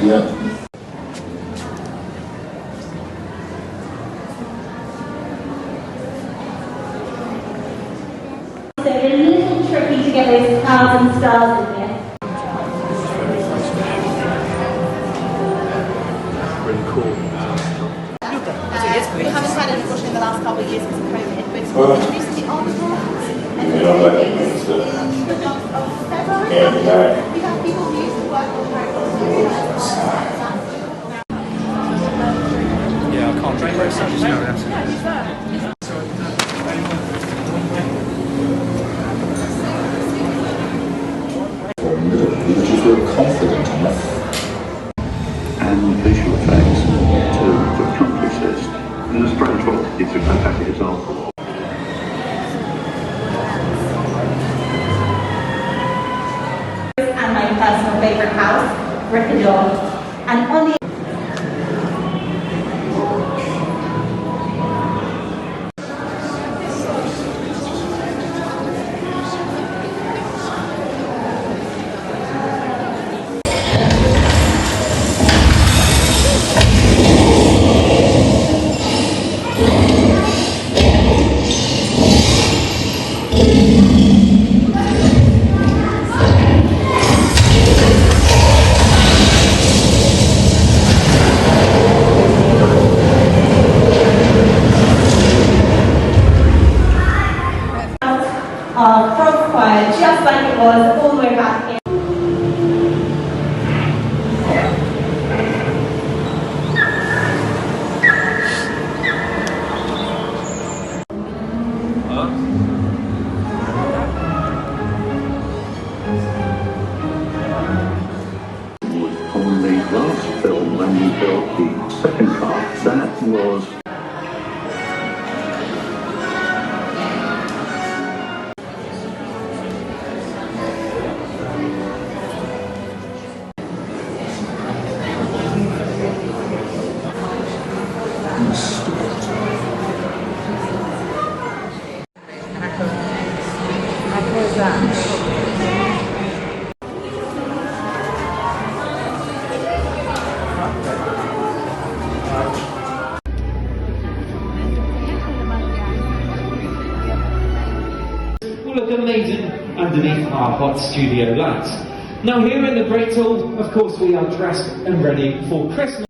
Yeah. So it's a little tricky to get those clouds and stars in here. Really cool. We haven't had any push in the last couple of years because of COVID, but it's recently on the boards. And You know, like it's the month of February, and back. we have people who used to work on Yeah, I can't drink very much now. Because you feel confident enough. And visual effects to accomplish this. And the Strange World is a fantastic example. And my personal favourite house, Grigott. And on the crossfire, just like it was all the way back in. On the last film, when we built the second car, that was will look amazing underneath our hot studio lights. Now here in the Great Hall, of course we are dressed and ready for Christmas.